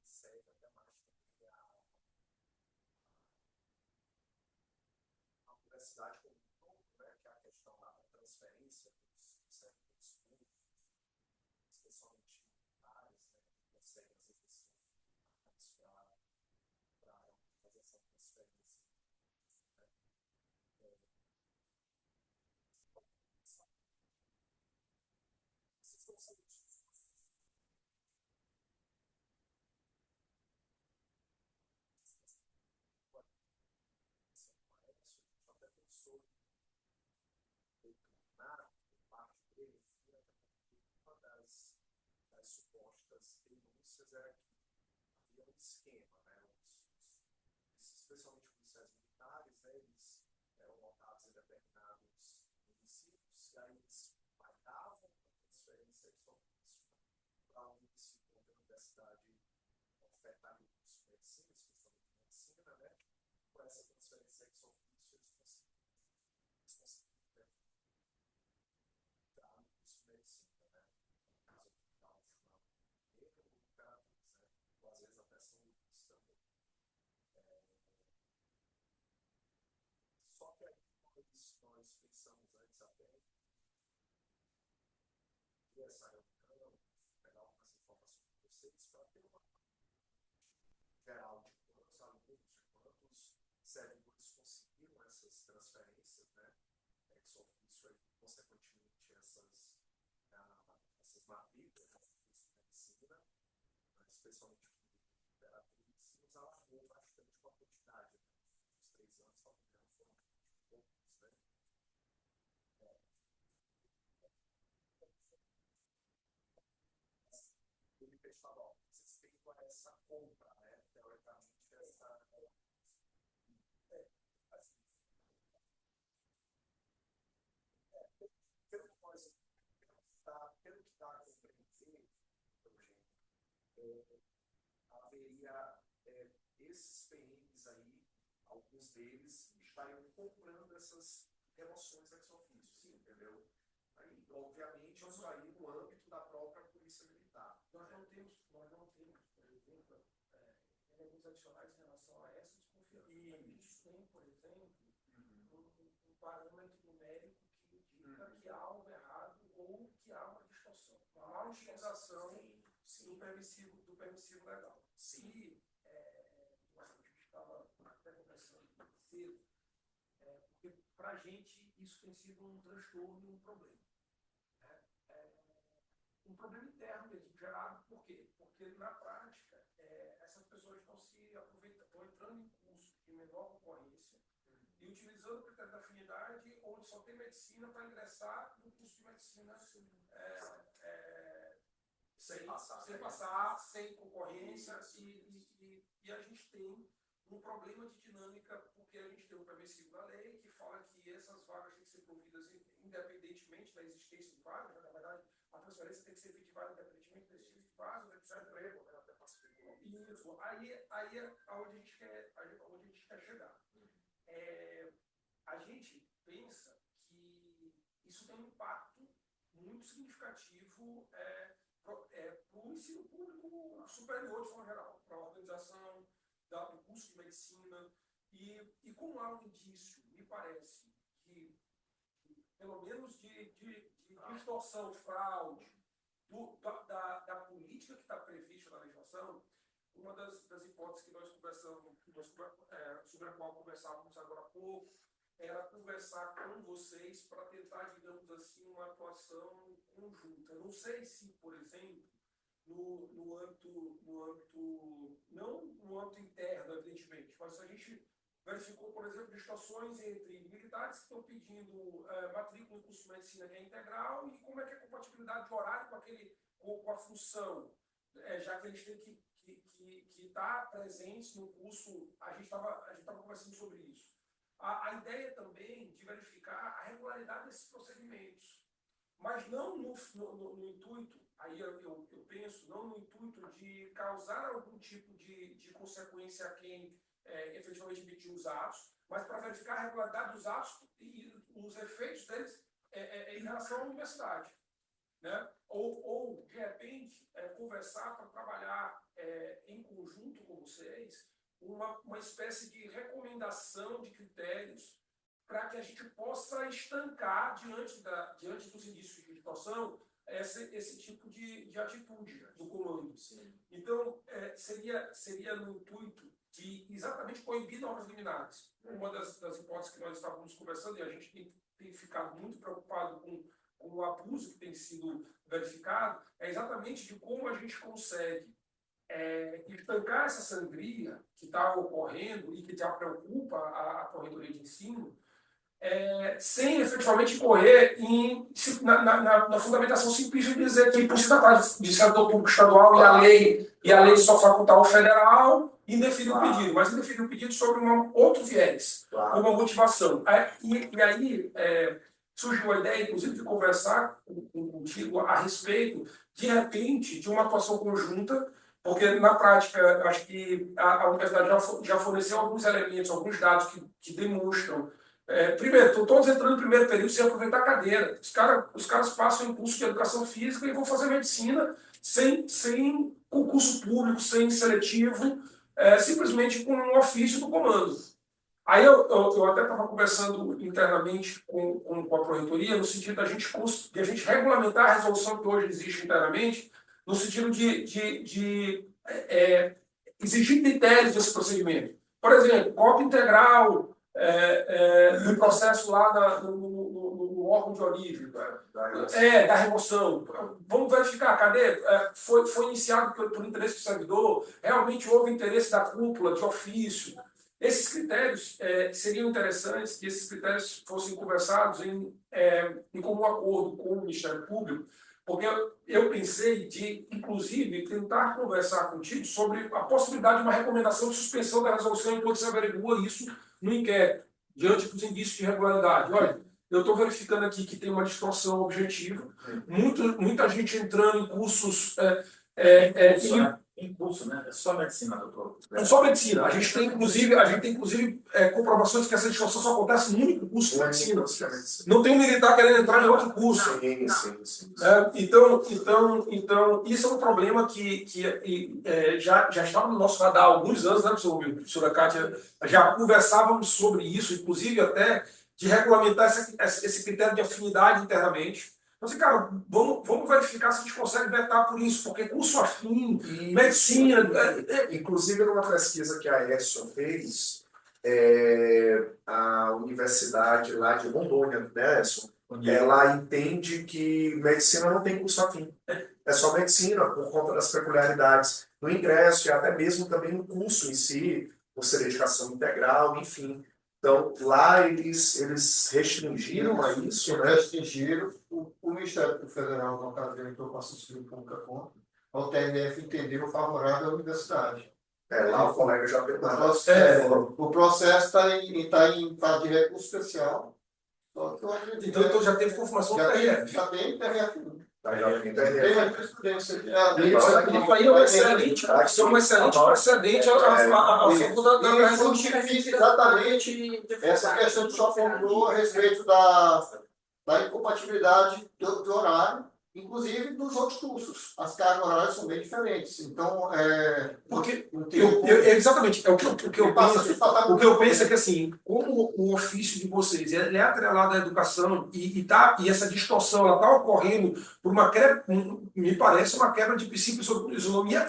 segue até mais também a universidade como um todo, né, que é a questão da transferência dos servidores públicos, especialmente militares, né, que conseguem às vezes para fazer essa transferência. Né, esses conceitos. Até pensou declinar parte dele, uma das supostas denúncias era que havia um esquema, né? Especialmente policiais militares, né? Eles eram lotados em determinados municípios, e aí eles pagavam a transferência de ofício para um município onde a universidade ofertaria o curso de medicina, especialmente de medicina, né? Com essa transferência ex ofício, eles conseguiram dar no curso de medicina, né? No caso aqui, está o João Negro, o Imperatriz, né? Ou às vezes até São Luís também. Só que aí nós pensamos antes até ter essa reunião, pegar algumas informações de vocês, para ter uma geral de quantos alunos, de quantos servidores conseguiram essas transferências, né? Ex officio, e consequentemente essas matrículas, né, de medicina, né, especialmente o Imperatriz, nos alarmou bastante com a quantidade, né? Os 3 anos, só que foram poucos, né? Ele fechava, ó, vocês têm essa compra, né? Teoricamente, essa. Assim, pelo que nós, pelo que dá a compreender, haveria esses PMs aí, alguns deles estariam comprando essas remoções ex officio, entendeu? Aí, obviamente, isso aí no âmbito da própria Polícia Militar. Nós não temos, por exemplo, elementos adicionais em relação a essa desconfiança. A gente tem, por exemplo, um parâmetro numérico que indica que há algo errado ou que há uma distorção, uma má utilização do permissivo legal. Se a gente estava até conversando cedo, porque para a gente isso tem sido um transtorno e um problema. Um problema interno mesmo, gerado por quê? Porque na prática essas pessoas estão se aproveitando, estão entrando em cursos de menor concorrência e utilizando o critério da afinidade, onde só tem medicina para ingressar no curso de medicina sem passar, sem concorrência, e a gente tem um problema de dinâmica, porque a gente tem um permissivo na lei que fala que essas vagas têm que ser providas independentemente da existência de vagas, né? Na verdade, a transferência tem que ser efetivada independentemente da existência de vagas, né? Precisa de emprego, né? Até para se isso. Aí é onde a gente quer chegar. A gente pensa que isso tem um impacto muito significativo para o ensino público superior, de forma geral, para a organização do curso de medicina. E como há um indício, me parece, que pelo menos de distorção, fraude, da política que está prevista na legislação, uma das hipóteses que nós conversamos, sobre a qual conversávamos agora há pouco, era conversar com vocês para tentar, digamos assim, uma atuação conjunta. Não sei se, por exemplo, no âmbito, não no âmbito interno, evidentemente, mas a gente verificou, por exemplo, distorções entre militares que estão pedindo matrícula no curso de medicina que é integral e como é que é a compatibilidade de horário com a função, já que eles têm que estar presentes no curso. A gente estava conversando sobre isso. A ideia também de verificar a regularidade desses procedimentos, mas não no intuito, aí eu penso, não no intuito de causar algum tipo de consequência a quem efetivamente emitiu os atos, mas para verificar a regularidade dos atos e os efeitos deles em relação à universidade. Né? Ou de repente, conversar para trabalhar em conjunto com vocês uma espécie de recomendação de critérios para que a gente possa estancar diante dos indícios de distorção esse tipo de atitude do comando. Sim. Então, seria no intuito de exatamente proibir normas liminares. Uma das hipóteses que nós estávamos conversando, e a gente tem ficado muito preocupado com o abuso que tem sido verificado, é exatamente de como a gente consegue estancar essa sangria que está ocorrendo e que já preocupa a corredoria de ensino, sem efetivamente correr na fundamentação simplista de dizer que por se tratar de setor público estadual e a lei só facultar o federal, indeferir o pedido, mas indeferir o pedido sobre outro viés, uma motivação. E aí surgiu a ideia, inclusive, de conversar contigo a respeito, de repente, de uma atuação conjunta, porque, na prática, acho que a universidade já forneceu alguns elementos, alguns dados que demonstram. Primeiro, todos entrando no primeiro período sem aproveitar a cadeira. Os caras passam em curso de educação física e vão fazer medicina sem concurso público, sem seletivo, simplesmente com um ofício do comando. Aí eu até estava conversando internamente com a Pró-Reitoria, no sentido de a gente regulamentar a resolução que hoje existe internamente, no sentido de exigir critérios desse procedimento. Por exemplo, cópia integral do processo lá no órgão de origem, da remoção. Vamos verificar, cadê? Foi iniciado por interesse do servidor, realmente houve interesse da cúpula, de ofício. Esses critérios seriam interessantes que esses critérios fossem conversados em comum acordo com o Ministério Público, porque eu pensei de, inclusive, tentar conversar contigo sobre a possibilidade de uma recomendação de suspensão da resolução enquanto se averigua isso no inquérito, diante dos indícios de irregularidade. Olha, eu estou verificando aqui que tem uma distorção objetiva, muita gente entrando em cursos... Em curso, né? É só medicina, doutor. É só medicina. A gente tem, inclusive, comprovações que essa distorção só acontece no único curso de medicina. Não tem um militar querendo entrar em outro curso. Sim. Então, isso é um problema que já estava no nosso radar há alguns anos, né, professora Kátia? Já conversávamos sobre isso, inclusive até de regulamentar esse critério de afinidade internamente. Então, assim, cara, vamos verificar se a gente consegue vetar por isso, porque curso afim, medicina... Inclusive, numa pesquisa que a Edson fez, a universidade lá de Rondônia, né, Edson? Ela entende que medicina não tem curso afim. É só medicina, por conta das peculiaridades no ingresso e até mesmo também no curso em si, por ser dedicação integral, enfim. Então, lá eles restringiram a isso, né? Restringiram. O Ministério Federal, no caso, entrou com a assessoria pública contra. O TRF entendeu favorável à universidade. Lá o colega já perguntou. O processo está em fase de recurso especial. Então já teve confirmação do TRF. Já tem TRF. Isso aí é um excelente precedente ao favor da resolução. Exatamente essa questão que só formulou a respeito da incompatibilidade do horário, inclusive dos outros cursos. As cargas horárias são bem diferentes. Então, porque exatamente, o que eu penso é que, assim, como o ofício de vocês ele é atrelado à educação e essa distorção está ocorrendo por me parece uma quebra de princípios sobre isonomia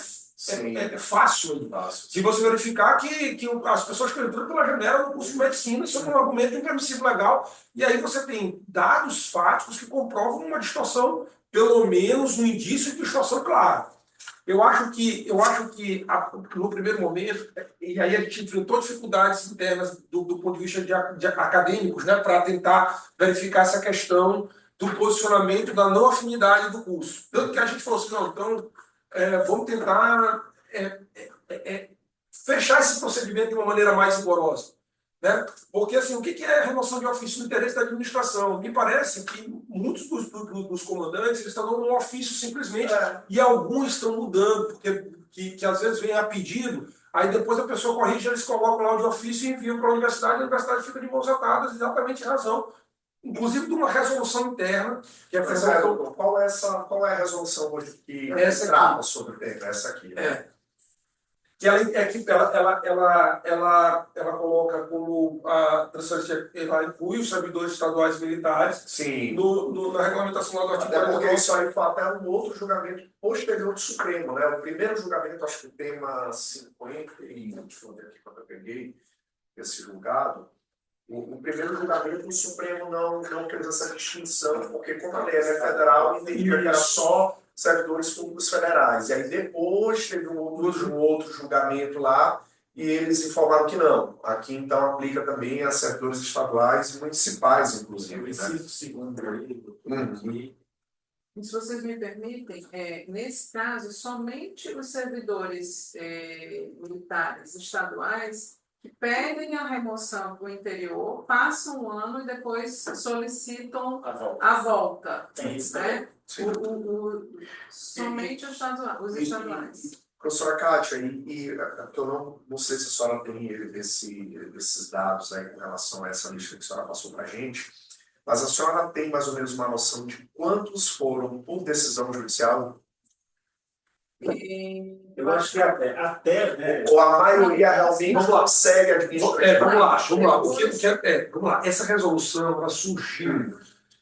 fácil. Se você verificar que as pessoas que entram pela janela no curso de medicina sob um argumento impermissivo legal, e aí você tem dados fáticos que comprovam uma distorção, pelo menos um indício de distorção clara. Eu acho que no primeiro momento, e aí a gente enfrentou dificuldades internas do ponto de vista de acadêmicos, né, para tentar verificar essa questão do posicionamento da não afinidade do curso. Tanto que a gente falou assim, não, então vamos tentar fechar esse procedimento de uma maneira mais rigorosa. Né? Porque, assim, o que é a remoção de ofício no interesse da administração? Me parece que muitos dos comandantes eles estão dando um ofício simplesmente, e alguns estão mudando, porque que às vezes vem a pedido, aí depois a pessoa corrige, eles colocam lá o de ofício e enviam para a universidade fica de mãos atadas, exatamente em razão inclusive de uma resolução interna, que é Mas, feita qual é a resolução hoje que Essa aqui. trata sobre o tema? Essa aqui, né? que ela coloca como a transferência, ela inclui os servidores estaduais militares Sim. na regulamentação lá do artigo Até porque 49. isso aí foi até um outro julgamento posterior do Supremo, né? O primeiro julgamento, acho que o tema 50, deixa eu ver aqui quando eu peguei esse julgado, o primeiro julgamento o Supremo não fez essa distinção, porque como a lei é federal, entendia que era só servidores públicos federais. E aí depois teve um outro julgamento lá, e eles informaram que não. Aqui então aplica também a servidores estaduais e municipais, inclusive. Né? Inciso segundo aí, E se vocês me permitem, nesse caso, somente os servidores militares estaduais que pedem a remoção para o interior, passam um ano e depois solicitam a volta. Tem isso Né? Somente os estaduais. Professora Kátia, que eu não sei se a senhora tem esses dados aí com relação a essa lista que a senhora passou para a gente, mas a senhora tem mais ou menos uma noção de quantos foram por decisão judicial? Eu acho que até né? Ou a maioria realmente consegue administrar? Vamos lá. Vamos lá. Essa resolução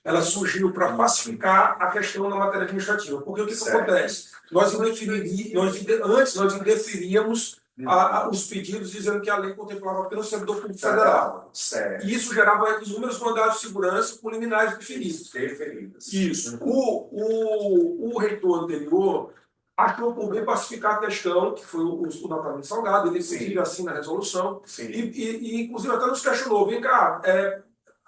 ela surgiu para pacificar a questão da matéria administrativa. Porque o que acontece? Antes nós indeferíamos os pedidos dizendo que a lei contemplava apenas o servidor público federal. Certo. E isso gerava inúmeros mandados de segurança com liminares deferidas. Isso. O reitor anterior achou por bem pacificar a questão, que foi o Natalino Salgado, ele inclusive assina a resolução, e inclusive até nos questionou, vem cá,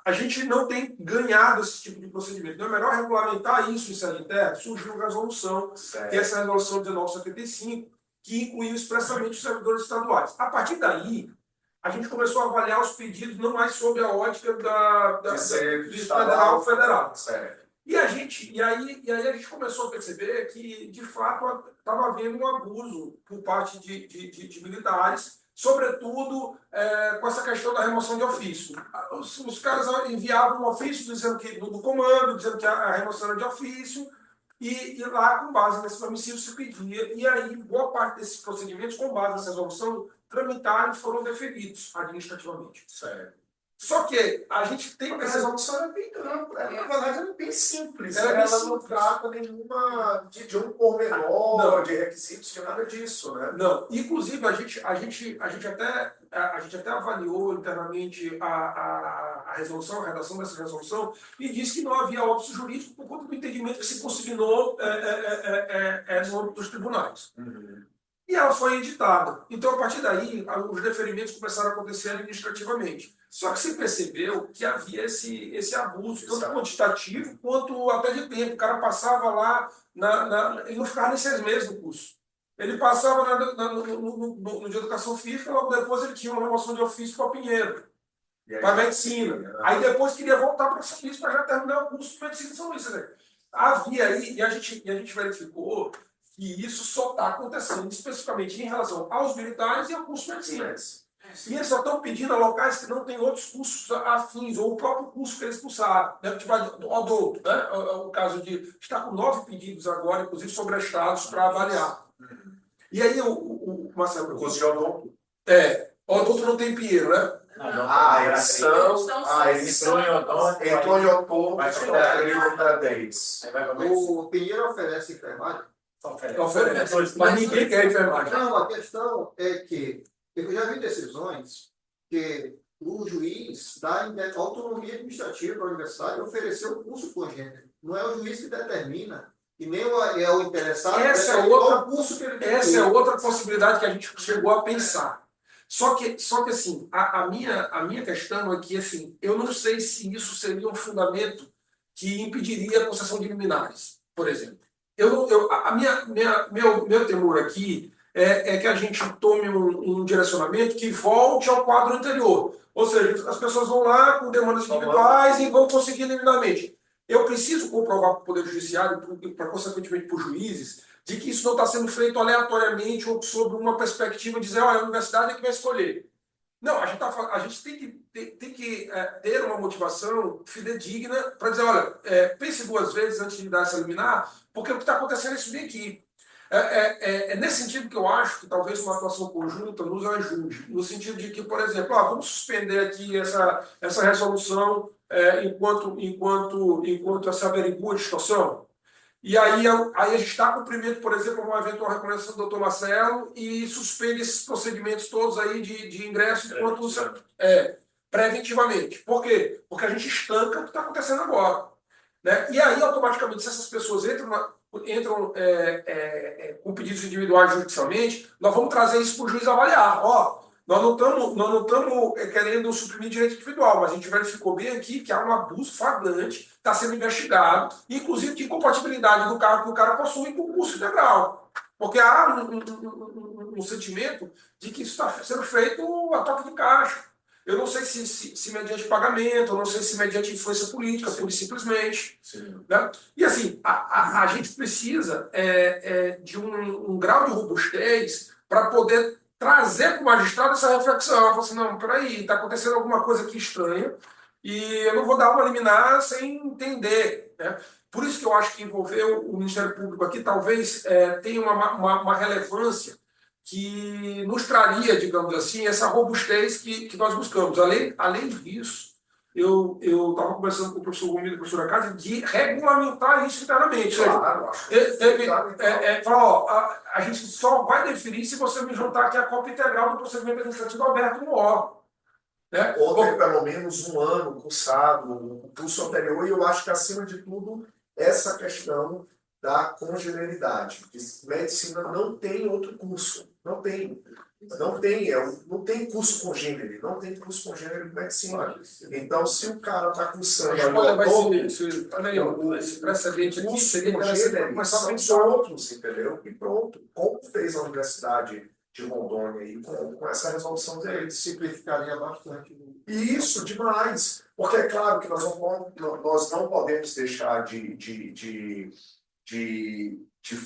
a gente não tem ganhado esse tipo de procedimento, não é melhor regulamentar isso em sede interna? Surgiu a resolução, que é essa resolução 1975, que incluiu expressamente os servidores estaduais. A partir daí, a gente começou a avaliar os pedidos não mais sob a ótica do federal. Certo. E aí a gente começou a perceber que, de fato, estava havendo um abuso por parte de militares, sobretudo com essa questão da remoção de ofício. Os caras enviavam um ofício dizendo que, do comando, dizendo que a remoção era de ofício, e lá, com base nesse permissivo, se pedia. E aí, boa parte desses procedimentos, com base nessa resolução, tramitaram e foram deferidos administrativamente. Certo. Só que a gente tem que essa resolução é bem ampla, na verdade ela é bem simples, ela não trata nenhuma de um pormenor, de requisitos, de nada disso, né? Não, inclusive a gente até avaliou internamente a resolução, a redação dessa resolução, e disse que não havia óbice jurídico por conta do entendimento que se consignou no âmbito dos tribunais. E ela foi editada. Então, a partir daí, os deferimentos começaram a acontecer administrativamente. Só que se percebeu que havia esse abuso, tanto quantitativo quanto até de tempo. O cara passava lá, ele não ficava nem 6 meses no curso. Ele passava no de educação física, logo depois ele tinha uma remoção de ofício para Pinheiro, para medicina. Aí depois queria voltar para São Luís para já terminar o curso de medicina de São Luís. Havia aí, e a gente verificou que isso só está acontecendo especificamente em relação aos militares e ao curso de medicina. E eles só estão pedindo a locais que não têm outros cursos afins, ou o próprio curso que eles cursaram. Né? Tipo o odonto, né? O caso de estar com 9 pedidos agora, inclusive sobrestados, para avaliar. E aí o Marcelo... O curso de odonto? Odonto não tem Pinheiro, né? Eles estão em odonto. Entrou em odonto, o Pinheiro oferece enfermagem? Oferece. Mas ninguém quer enfermagem. Não, a questão é que eu já vi decisões que o juiz dá autonomia administrativa para a universidade oferecer o curso congênero. Não é o juiz que determina, e nem é o interessado o curso que ele tem. Essa é outra possibilidade que a gente chegou a pensar. Só que assim, a minha questão é que assim, eu não sei se isso seria um fundamento que impediria a concessão de liminares, por exemplo. Meu temor aqui é que a gente tome um direcionamento que volte ao quadro anterior. Ou seja, as pessoas vão lá com demandas individuais e vão conseguir liminarmente. Eu preciso comprovar para o Poder Judiciário, para consequentemente para os juízes, de que isso não está sendo feito aleatoriamente ou sob uma perspectiva de dizer, olha, a universidade é que vai escolher. Não, a gente tem que ter uma motivação fidedigna para dizer, olha, pense duas vezes antes de dar essa liminar, porque o que está acontecendo é isso bem aqui. É nesse sentido que eu acho que talvez uma atuação conjunta nos ajude, no sentido de que, por exemplo, vamos suspender aqui essa resolução enquanto essa averigua a situação. E aí a gente dá cumprimento, por exemplo, a uma eventual recomendação do doutor Marcelo e suspende esses procedimentos todos aí de ingresso enquanto preventivamente. Por quê? Porque a gente estanca o que está acontecendo agora. Né? E aí, automaticamente, se essas pessoas entram com pedidos individuais judicialmente, nós vamos trazer isso para o juiz avaliar. Nós não estamos querendo suprimir direito individual, mas a gente verificou bem aqui que há um abuso flagrante, está sendo investigado, inclusive de incompatibilidade do cargo que o cara possui com o curso integral. Porque há um sentimento de que isso está sendo feito a toque de caixa. Eu não sei se mediante pagamento, eu não sei se mediante influência política, pura e simplesmente. Né? E assim, a gente precisa de um grau de robustez para poder trazer para o magistrado essa reflexão. Falar assim, não, peraí, está acontecendo alguma coisa aqui estranha e eu não vou dar uma liminar sem entender. Né? Por isso que eu acho que envolver o Ministério Público aqui talvez tenha uma relevância que nos traria, digamos assim, essa robustez que nós buscamos. Além disso, eu estava conversando com o professor Gomes e a professora Cátia de regulamentar isso internamente. Claro, A gente só vai definir se você me juntar aqui a cópia integral do procedimento administrativo aberto no órgão. Né? Ou ter pelo menos um ano cursado, um curso anterior, e eu acho que, acima de tudo, essa questão da congenialidade. Medicina não tem outro curso. Não tem. Não tem curso congênero, não tem curso congênero de medicina. Então, se o cara está cursando esse precedente aqui, seria interessante são outros, entendeu? E pronto. Como fez a Universidade de Rondônia e com essa resolução dele, simplificaria bastante. Isso, demais. Porque é claro que nós não podemos deixar de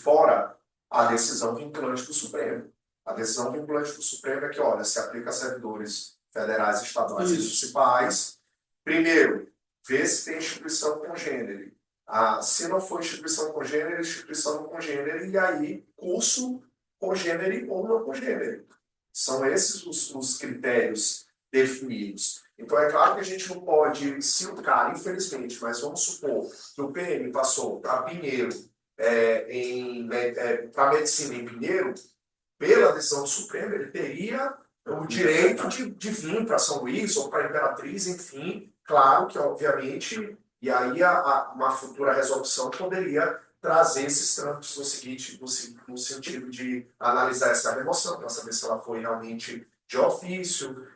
fora a decisão vinculante do Supremo. A decisão vinculante do Supremo é que, olha, se aplica a servidores federais, estaduais e municipais. Primeiro, vê se tem instituição congênere. Se não for instituição congênere, e aí curso congênere ou não congênere. São esses os critérios definidos. Então, é claro que a gente não pode, se o cara, infelizmente, mas vamos supor que o PM passou para Pinheiro, para medicina em Pinheiro, pela decisão do Supremo, ele teria o direito de vir para São Luís ou para Imperatriz, enfim, claro que, obviamente, e aí uma futura resolução poderia trazer esses trâmites no sentido de analisar essa remoção, para saber se ela foi realmente de ofício,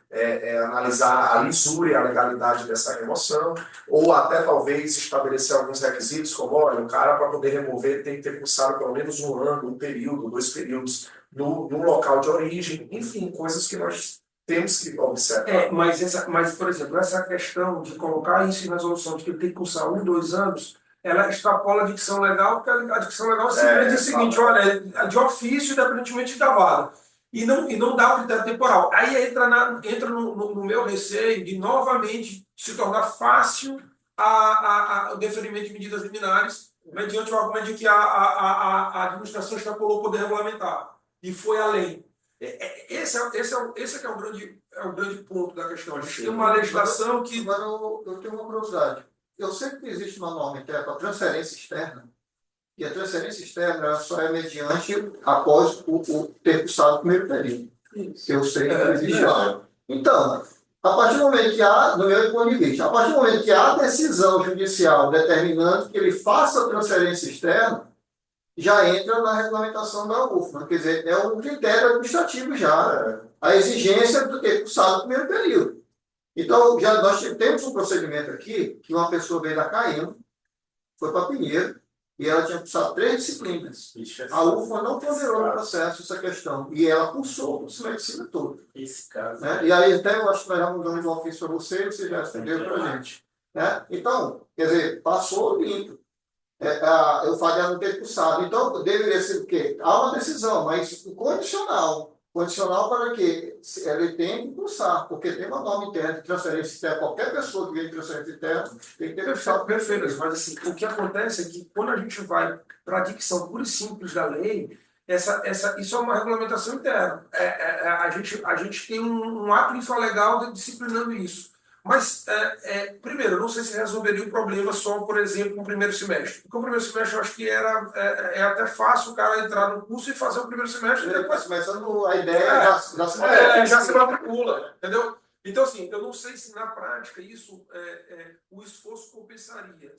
analisar a lisura, a legalidade dessa remoção, ou até talvez estabelecer alguns requisitos, como, olha, o cara para poder remover tem que ter cursado pelo menos um ano, um período, 2 períodos no local de origem, enfim, coisas que nós temos que observar. Mas, por exemplo, essa questão de colocar isso em resolução de que ele tem que cursar 1, 2 anos, ela extrapola a dicção legal, porque a dicção legal simplesmente diz o seguinte, olha, de ofício, independentemente da vaga. E não dá o critério temporal. Aí entra no meu receio de novamente se tornar fácil o deferimento de medidas liminares, mediante o argumento de que a administração extrapolou o poder regulamentar e foi além. Esse é o grande ponto da questão. A gente tem uma legislação que... Agora eu tenho uma curiosidade. Eu sei que existe uma norma que é para transferência externa, e a transferência externa ela só é mediante após ter cursado o primeiro período. Eu sei que existe lá. Então, a partir do momento que há, no meu ponto de vista, a partir do momento que há decisão judicial determinando que ele faça a transferência externa, já entra na regulamentação da UFMA. Quer dizer, é um critério administrativo já. A exigência do ter cursado o primeiro período. Então, nós temos um procedimento aqui, que uma pessoa veio da CAEM, foi para Pinheiro, e ela tinha cursado 3 disciplinas. A UFMA não ponderou no processo essa questão. E ela cursou o curso de medicina todo. Esse caso. Né? E aí, até eu acho que nós já mudamos de ofício para você já respondeu para a gente. Né? Então, quer dizer, passou limpo. Eu falei não ter cursado. Então, deveria ser o quê? Há uma decisão, mas condicional. Condicional para que ele tem que cursar, porque tem uma norma interna de transferência interna. Qualquer pessoa que vem de transferência interna tem que ter cursado. Perfeito, mas assim, o que acontece é que quando a gente vai para a dicção pura e simples da lei, isso é uma regulamentação interna. A gente tem um ato infralegal disciplinando isso. Mas, primeiro, eu não sei se resolveria o problema só, por exemplo, no primeiro semestre. Porque o primeiro semestre eu acho que é até fácil o cara entrar no curso e fazer o primeiro semestre e depois Começando a ideia já se matricula, entendeu? Então, assim, eu não sei se na prática isso, o esforço compensaria.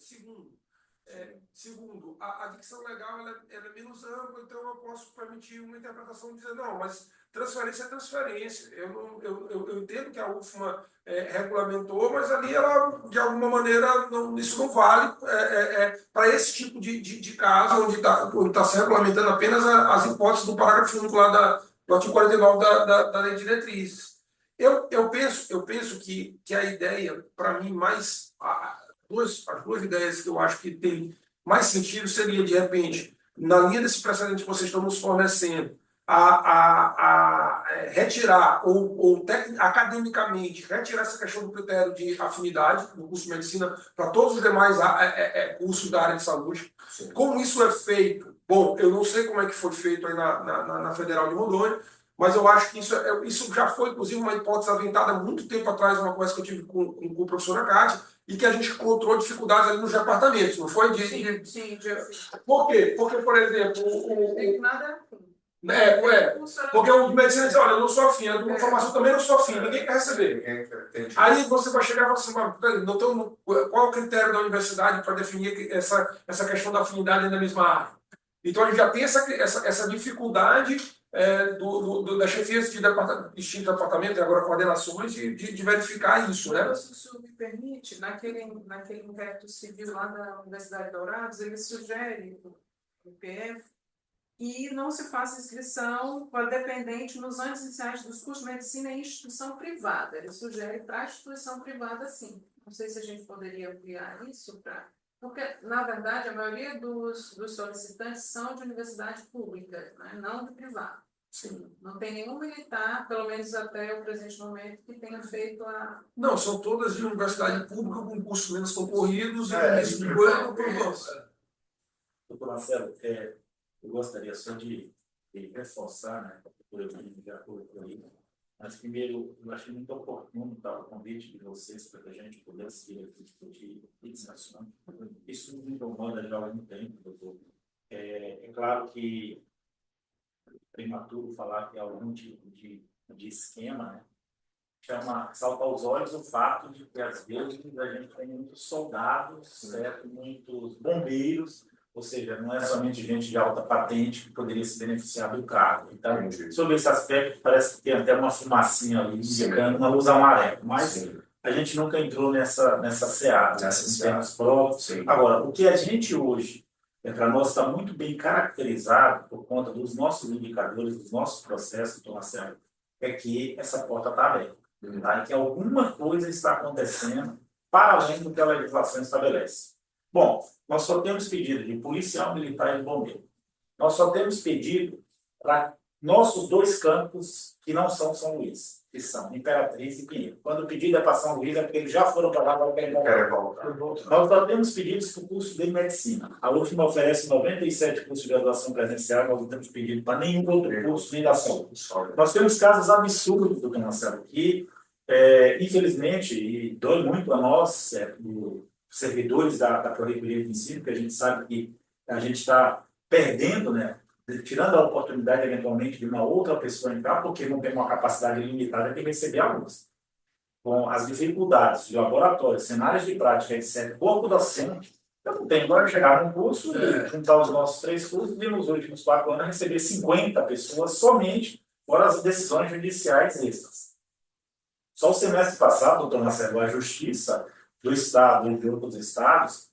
Segundo, a dicção legal ela é menos ampla, então eu posso permitir uma interpretação de dizer, não, mas transferência é transferência. Eu entendo que a UFMA regulamentou, mas ali ela, de alguma maneira, isso não vale para esse tipo de caso, onde está se regulamentando apenas as hipóteses do parágrafo único lá do artigo 49 da Lei de Diretrizes. Eu penso que a ideia, para mim, as duas ideias que eu acho que tem mais sentido seria, de repente, na linha desse precedente que vocês estão nos fornecendo, retirar, ou academicamente, retirar essa questão do critério de afinidade no curso de medicina para todos os demais cursos da área de saúde. Sim. Como isso é feito? Bom, eu não sei como é que foi feito aí na Federal de Rondônia, mas eu acho que isso já foi, inclusive, uma hipótese aventada há muito tempo atrás, uma conversa que eu tive com o professor Nakati, e que a gente encontrou dificuldades ali nos departamentos, não foi? Sim. Por quê? Porque, por exemplo, nada. Porque o de medicina diz, olha, eu não sou afim, a de formação também não sou afim, ninguém quer receber. Aí você vai chegar e falar assim, qual é o critério da universidade para definir essa questão da afinidade dentro da mesma área? Então a gente já tem essa dificuldade das chefias de distintos departamentos, agora coordenações, de verificar isso, né? Se o senhor me permite, naquele inquérito civil lá da Universidade de Dourados, ele sugere o PF e não se faça inscrição para dependente nos anos iniciais dos cursos de medicina em instituição privada. Ele sugere para a instituição privada, sim. Não sei se a gente poderia ampliar isso para... Porque, na verdade, a maioria dos solicitantes são de universidade pública, né? Não de privada. Sim. Não tem nenhum militar, pelo menos até o presente momento, que tenha feito a... Não, são todas de universidade pública, com cursos menos concorridos Doutor Marcelo, eu gostaria só de reforçar, né, por eu já colocou aí, mas primeiro, eu achei muito oportuno o convite de vocês para que a gente pudesse vir aqui discutir esse assunto. Isso me incomoda já há algum tempo, doutor. É claro que é prematuro falar que é algum tipo de esquema, né? Salta aos olhos o fato de que, às vezes, a gente tem muitos soldados, certo? Muitos bombeiros, ou seja, não é somente gente de alta patente que poderia se beneficiar do cargo. Então, sobre esse aspecto, parece que tem até uma fumacinha ali, indicando uma luz amarela, mas a gente nunca entrou nessa seara, em termos próprios. Agora, o que a gente hoje, para nós, está muito bem caracterizado por conta dos nossos indicadores, dos nossos processos, doutor Marcelo, é que essa porta está aberta, tá? E que alguma coisa está acontecendo para além do que a legislação estabelece. Bom, nós só temos pedido de policial, militar e bombeiro. Nós só temos pedido para nossos dois campos que não são São Luís, que são Imperatriz e Pinheiro. Quando o pedido é para São Luís, é porque eles já foram para lá, agora querem voltar. Nós só temos pedidos para o curso de medicina. A UFMA oferece 97 cursos de graduação presencial, nós não temos pedido para nenhum outro curso nem da saúde. Nós temos casos absurdos do Marcelo, que, infelizmente, e dói muito a nós, servidores da Pró-Reitoria de Ensino, que a gente sabe que a gente está perdendo, né, tirando a oportunidade, eventualmente, de uma outra pessoa entrar, porque não tem uma capacidade limitada de receber alunos. Com as dificuldades de laboratório, cenários de prática, etc., corpo docente, eu não tenho agora chegar num curso e juntar os nossos 3 cursos e nos últimos 4 anos receber 50 pessoas somente por as decisões judiciais extras. Só o semestre passado, doutor Marcelo, a Justiça do Estado e de outros estados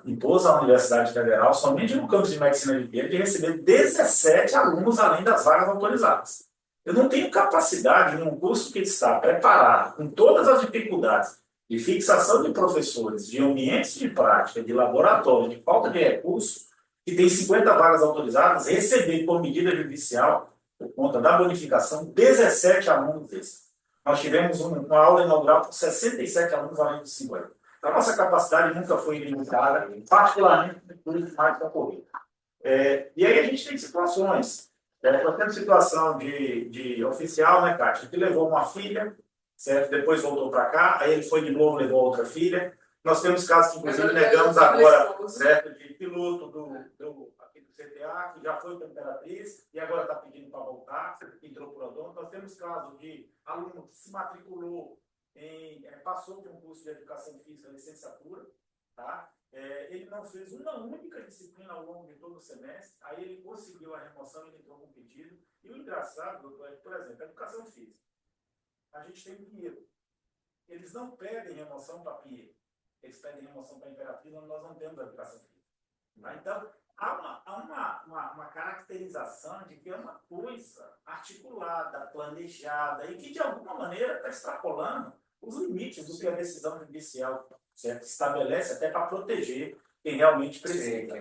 impôs à Universidade Federal, somente no campus de Medicina de Pinheiro, de receber 17 alunos além das vagas autorizadas. Eu não tenho capacidade, num curso que está preparado, com todas as dificuldades de fixação de professores, de ambientes de prática, de laboratório, de falta de recursos, que tem 50 vagas autorizadas, receber por medida judicial por conta da bonificação, 17 alunos desses. Nós tivemos uma aula inaugural com 67 alunos além dos 50. A nossa capacidade nunca foi limitada, particularmente por mais concorrido. E aí a gente tem situações. Nós temos situação de oficial, né, Cátia, que levou uma filha, certo? Depois voltou para cá, aí ele foi de novo, levou outra filha. Nós temos casos que, inclusive, negamos agora, certo? De piloto aqui do CTA, que já foi para a Imperatriz e agora está pedindo para voltar, entrou por odonto. Nós temos casos de aluno que se matriculou, passou por um curso de educação física, licenciatura, tá? Ele não fez uma única disciplina ao longo de todo o semestre, aí ele conseguiu a remoção, ele entrou com pedido. E o engraçado, doutor, é que, por exemplo, a educação física, a gente tem dinheiro. Eles não pedem remoção para PIE, eles pedem remoção para Imperatriz, onde nós não temos a educação física. Tá? Então, há uma caracterização de que é uma coisa articulada, planejada, e que, de alguma maneira, está extrapolando os limites do que a decisão judicial, certo, estabelece, até para proteger quem realmente precisa.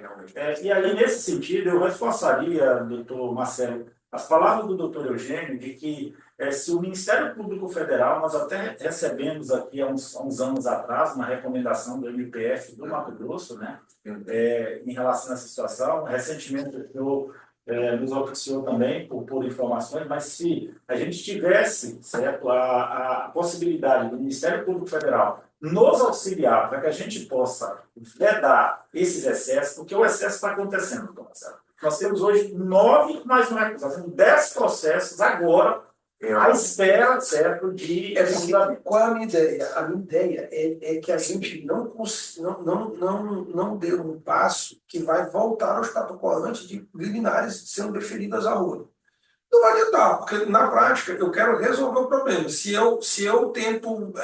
E aí, nesse sentido, eu reforçaria, doutor Marcelo, as palavras do doutor Eugênio, de que se o Ministério Público Federal, nós até recebemos aqui há uns anos atrás uma recomendação do MPF do Mato Grosso, né, em relação a essa situação. Recentemente, eu nos oficiou também por informações, mas se a gente tivesse, certo, a possibilidade do Ministério Público Federal nos auxiliar para que a gente possa vedar esses excessos, porque o excesso está acontecendo, doutor Marcelo. Nós temos hoje 9, mas não é nós temos 10 processos agora à espera, certo, de... Qual é a minha ideia? A minha ideia é que a gente não dê um passo que vai voltar ao status quo antes de liminares sendo deferidas à rua. Não vai adiantar, porque na prática eu quero resolver o problema. Se eu tento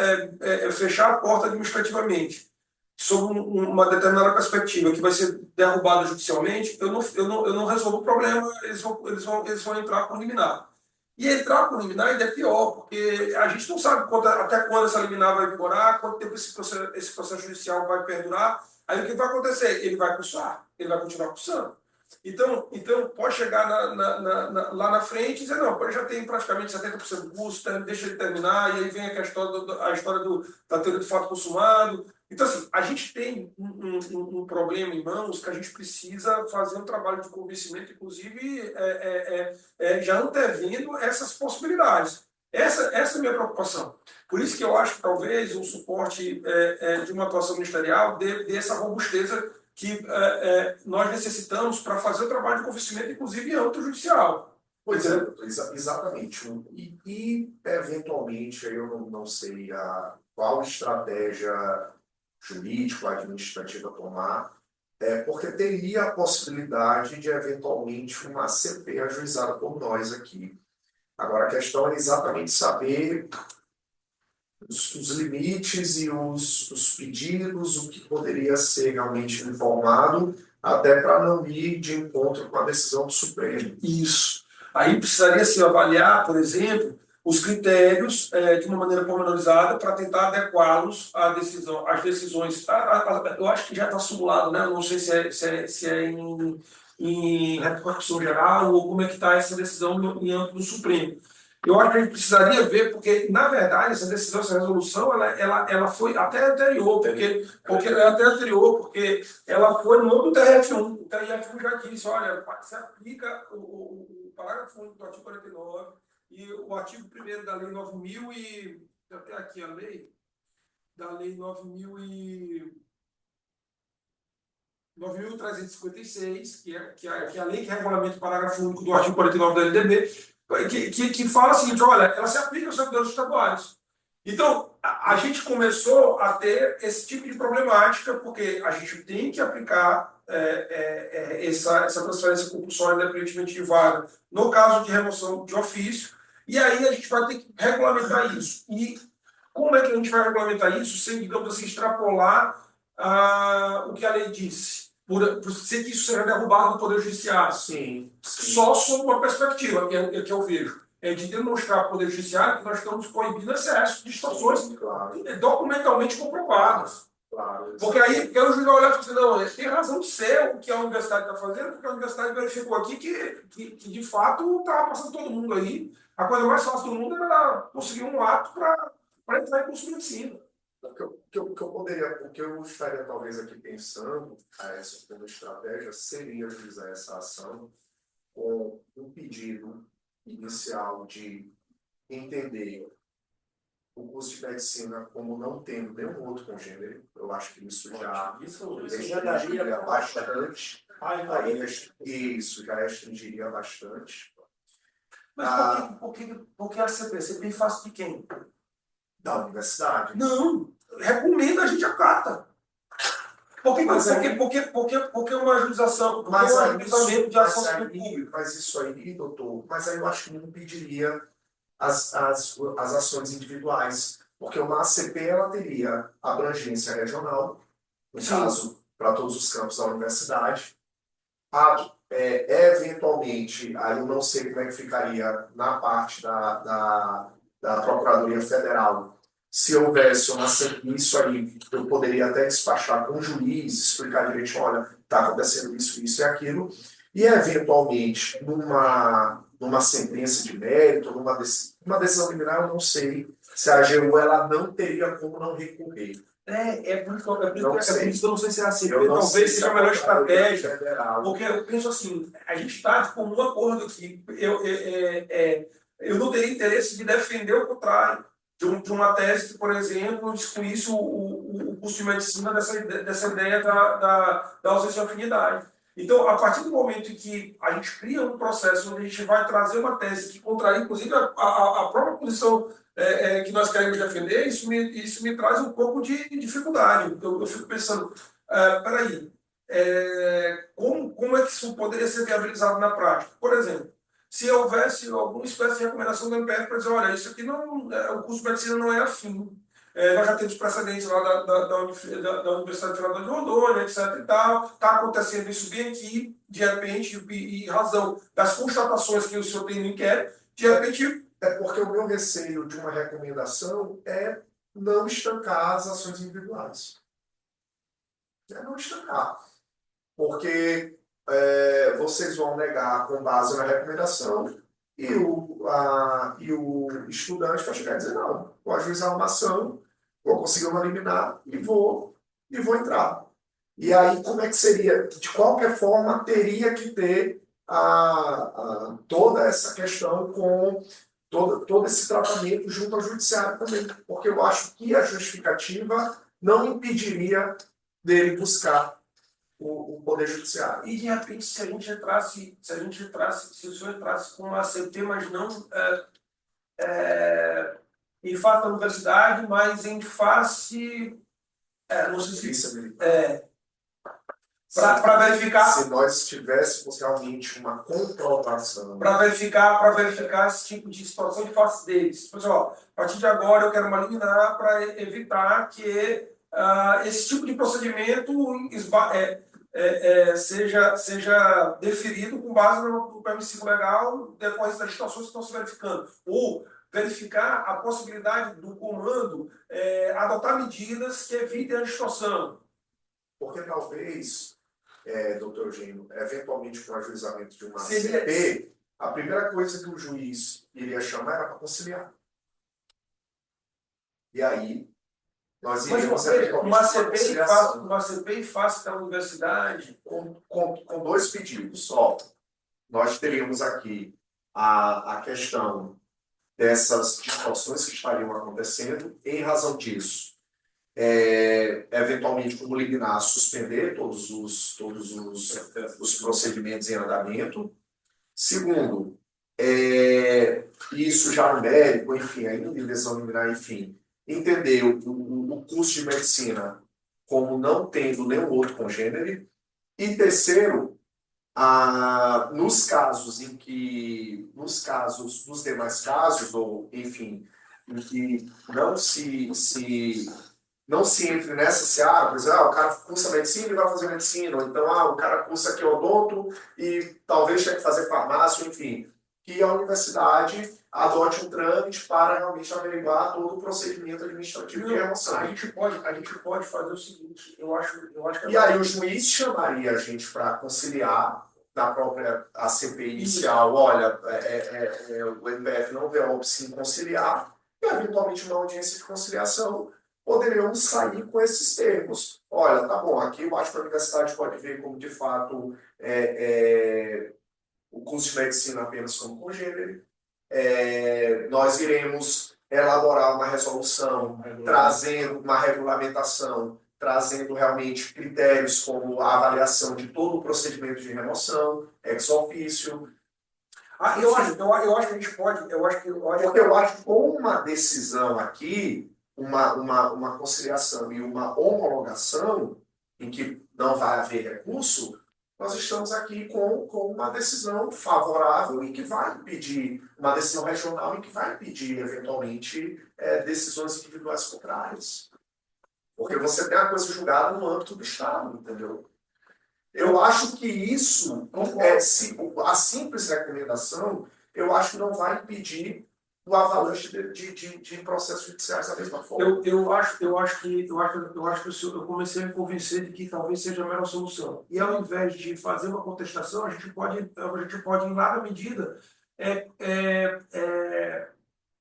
fechar a porta administrativamente sob uma determinada perspectiva que vai ser derrubada judicialmente, eu não resolvo o problema, eles vão entrar por liminar. E entrar por liminar ainda é pior, porque a gente não sabe até quando essa liminar vai vigorar, quanto tempo esse processo judicial vai perdurar. Aí o que vai acontecer? Ele vai cursar, ele vai continuar cursando. Então pode chegar lá na frente e dizer, não, eu já tenho praticamente 70% do curso, deixa ele terminar, e aí vem a história da teoria do fato consumado. Então, assim, a gente tem um problema em mãos que a gente precisa fazer um trabalho de convencimento, inclusive já antevendo essas possibilidades. Essa é a minha preocupação. Por isso que eu acho que talvez o suporte de uma atuação ministerial dê essa robusteza que nós necessitamos para fazer o trabalho de convencimento, inclusive em âmbito judicial. Pois é, exatamente. E eventualmente, eu não sei qual estratégia jurídica, administrativa tomar, porque teria a possibilidade de, eventualmente, uma ACP ajuizada por nós aqui. Agora, a questão é exatamente saber os limites e os pedidos, o que poderia ser realmente informado, até para não ir de encontro com a decisão do Supremo. Isso. Aí precisaria se avaliar, por exemplo, os critérios de uma maneira pormenorizada para tentar adequá-los às decisões. Eu acho que já está simulado, né? Eu não sei se é em repercussão geral ou como é que está essa decisão em âmbito do Supremo. Eu acho que a gente precisaria ver, porque, na verdade, essa decisão, essa resolução, ela foi até anterior, porque ela foi no âmbito do TRF1. O TRF1 já disse, olha, se aplica o parágrafo único do artigo 49 e o artigo 1º da Lei 9.000 e... Até aqui a lei, da Lei 9.356, que é a lei que regulamenta o parágrafo único do artigo 49 da LDB, que fala o seguinte, olha, ela se aplica aos servidores estaduais. Então, a gente começou a ter esse tipo de problemática, porque a gente tem que aplicar essa transferência compulsória independentemente de vaga no caso de remoção de ofício, e aí a gente vai ter que regulamentar isso. E como é que a gente vai regulamentar isso sem, digamos assim, extrapolar o que a lei disse? Por ser que isso seja derrubado do Poder Judiciário. Sim. Só sob uma perspectiva, que eu vejo, de demonstrar ao Poder Judiciário que nós estamos proibindo excesso de situações documentalmente comprovadas. Claro. Porque aí porque o juiz vai olhar e falar assim, não, tem razão de ser o que a universidade está fazendo, porque a universidade verificou aqui que de fato estava passando todo mundo aí. A coisa mais fácil do mundo era conseguir um ato para entrar em curso de medicina. O que eu estaria talvez aqui pensando, a essa como estratégia, seria utilizar essa ação com um pedido inicial de entender o curso de medicina como não tendo nenhum outro congênero. Eu acho que isso já restringiria bastante. Isso já restringiria bastante. Mas por que a CP? CP faz de quem? Da universidade. Não, recomenda a gente acata. Porque uma ajuização, porque um ajuizamento de ação pública. Mas isso aí, doutor, mas aí eu acho que não impediria as ações individuais, porque uma ACP ela teria abrangência regional, no caso, para todos os campos da universidade. Eventualmente, aí eu não sei como é que ficaria na parte da Procuradoria Federal. Se houvesse uma ACP, isso aí eu poderia até despachar com o juiz, explicar direitinho, olha, está acontecendo isso, isso e aquilo. E, eventualmente, numa sentença de mérito, numa decisão liminar, eu não sei se a AGU ela não teria como não recorrer. Por isso que eu não sei se é assim, Eu não sei talvez se seja a melhor estratégia. federal. Porque eu penso assim, a gente está com um acordo aqui. Eu não teria interesse de defender o contrário de uma tese que, por exemplo, excluísse o curso de medicina dessa ideia da ausência de afinidade. Então, a partir do momento em que a gente cria um processo onde a gente vai trazer uma tese que contraria, inclusive, a própria posição que nós queremos defender, isso me traz um pouco de dificuldade. Eu fico pensando, peraí, como é que isso poderia ser viabilizado na prática? Por exemplo, se houvesse alguma espécie de recomendação do MPF para dizer, olha, isso aqui não, o curso de medicina não é afim. Nós já temos precedentes lá da Universidade Federal de Rondônia, etc. e tal. Está acontecendo isso bem aqui, de repente, e em razão das constatações que o senhor tem no inquérito, de repente. Porque o meu receio de uma recomendação é não estancar as ações individuais. É não estancar. Porque vocês vão negar com base na recomendação e o estudante vai chegar e dizer, não, vou ajuizar uma ação, vou conseguir uma liminar e vou entrar. E aí, como é que seria? De qualquer forma, teria que ter toda essa questão com todo esse tratamento junto ao judiciário também. Porque eu acho que a justificativa não impediria dele buscar o Poder Judiciário. E de repente, se o senhor entrasse com uma ACP, mas não em face da universidade, mas em face. Não sei se. Para verificar. Se nós tivéssemos realmente uma comprovação. Para verificar esse tipo de situação de face deles. Pessoal, a partir de agora eu quero uma liminar para evitar que esse tipo de procedimento seja deferido com base no permissivo legal depois das situações que estão se verificando. Ou verificar a possibilidade do comando adotar medidas que evitem a distorção. Porque talvez, doutor Eugênio, eventualmente com o ajuizamento de uma CP, a primeira coisa que o juiz iria chamar era para conciliar. E aí, nós iríamos uma CP em face da universidade com dois pedidos. Ó, nós teríamos aqui a questão dessas distorções que estariam acontecendo. Em razão disso, eventualmente, como liminar, suspender todos os procedimentos em andamento. Segundo, isso já no mérito, enfim, ainda em decisão liminar, enfim, entender o curso de medicina como não tendo nenhum outro congênere. E terceiro, nos demais casos, ou enfim, em que não se entre nessa seara, por exemplo, o cara cursa medicina e vai fazer medicina, ou então o cara cursa aqui odonto e talvez tenha que fazer farmácia, enfim. que a universidade adote um trâmite para realmente averiguar todo o procedimento administrativo de remoção. A gente pode fazer o seguinte, eu acho que E aí o juiz chamaria a gente para conciliar na própria ACP inicial, olha, o MPF não vê óbice em conciliar, e eventualmente uma audiência de conciliação poderíamos sair com esses termos. Olha, tá bom, aqui eu acho que a universidade pode ver como de fato o curso de medicina apenas como congênere. Nós iremos elaborar uma resolução trazendo uma regulamentação, trazendo realmente critérios como a avaliação de todo o procedimento de remoção, ex officio. Eu acho que a gente pode. Porque eu acho que com uma decisão aqui, uma conciliação e uma homologação, em que não vai haver recurso, nós estamos aqui com uma decisão favorável e que vai impedir, uma decisão regional e que vai impedir, eventualmente, decisões individuais contrárias. Porque você tem a coisa julgada no âmbito do Estado, entendeu? Eu acho que isso, a simples recomendação, eu acho que não vai impedir o avalanche de processos judiciais da mesma forma. Eu comecei a me convencer de que talvez seja a melhor solução. E ao invés de fazer uma contestação, a gente pode em larga medida,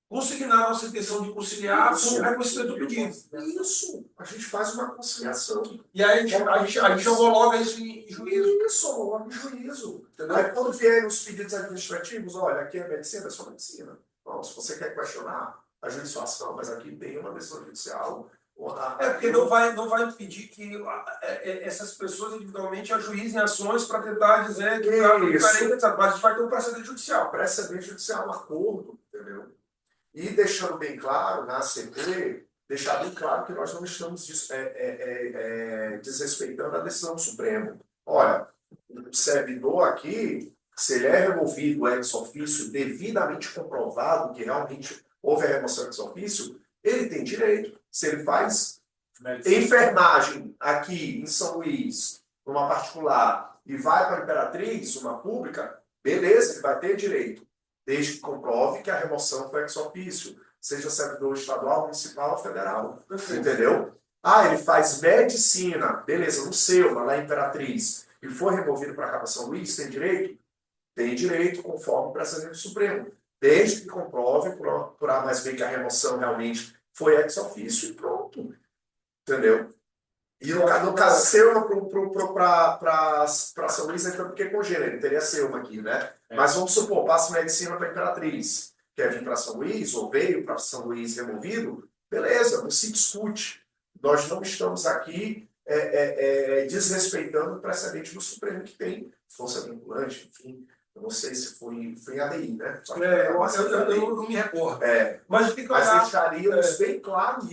consignar a nossa intenção de conciliar com o reconhecimento do pedido. Isso, a gente faz uma conciliação. E aí a gente homologa isso em juízo. Isso, homologa em juízo. Entendeu? Aí quando vierem os pedidos administrativos, olha, aqui é medicina, é só medicina. Bom, se você quer questionar a judiciação, mas aqui tem uma decisão judicial. Porque não vai impedir que essas pessoas individualmente ajuizem ações para tentar dizer que o caso é diferente, mas a gente vai ter um precedente judicial. Precedente judicial, um acordo, entendeu? E deixando bem claro, na ACP, deixar bem claro que nós não estamos desrespeitando a decisão do Supremo. Olha, o servidor aqui, se ele é removido ex officio, devidamente comprovado que realmente houve a remoção ex officio, ele tem direito. Se ele faz enfermagem aqui em São Luís, numa particular, e vai para a Imperatriz, uma pública, beleza, ele vai ter direito, desde que comprove que a remoção foi ex officio, seja servidor estadual, municipal ou federal. Entendeu? Ele faz medicina, beleza, no Selma, lá em Imperatriz, e foi removido para cá para São Luís, tem direito? Tem direito, conforme o precedente do Supremo, desde que comprove por A mais B que a remoção realmente foi ex officio e pronto. Entendeu? E no caso Selma para São Luís, então porque congênero, teria Selma aqui, né? Mas vamos supor, passa medicina para Imperatriz, quer vir para São Luís, ou veio para São Luís removido, beleza, não se discute. Nós não estamos aqui desrespeitando o precedente do Supremo, que tem força vinculante, enfim. Eu não sei se foi em ADI, né? Eu não me recordo. Mas deixaríamos bem claro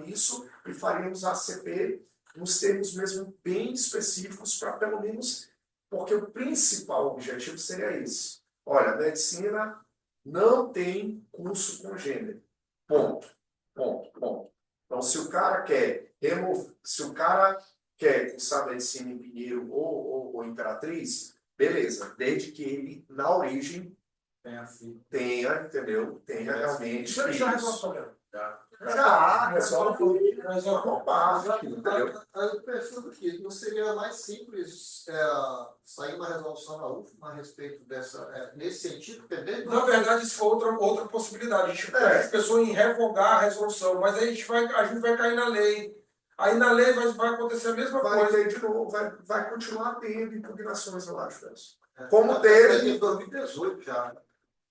isso, e faríamos a ACP nos termos mesmo bem específicos para pelo menos, porque o principal objetivo seria esse. Olha, medicina não tem curso congênere. Ponto. Então, se o cara quer cursar medicina em Pinheiro ou Imperatriz, beleza, desde que ele, na origem, tenha, entendeu? Tenha realmente. Já resolve o problema. Já resolve. Entendeu? Eu percebo que não seria mais simples sair uma resolução na UFMA a respeito nesse sentido, entendeu? Na verdade, isso foi outra possibilidade. A gente pensou em revogar a resolução, mas aí a gente vai cair na lei. Aí na lei vai acontecer a mesma coisa. De novo, vai continuar tendo impugnações, eu acho. Como teve em 2018 já.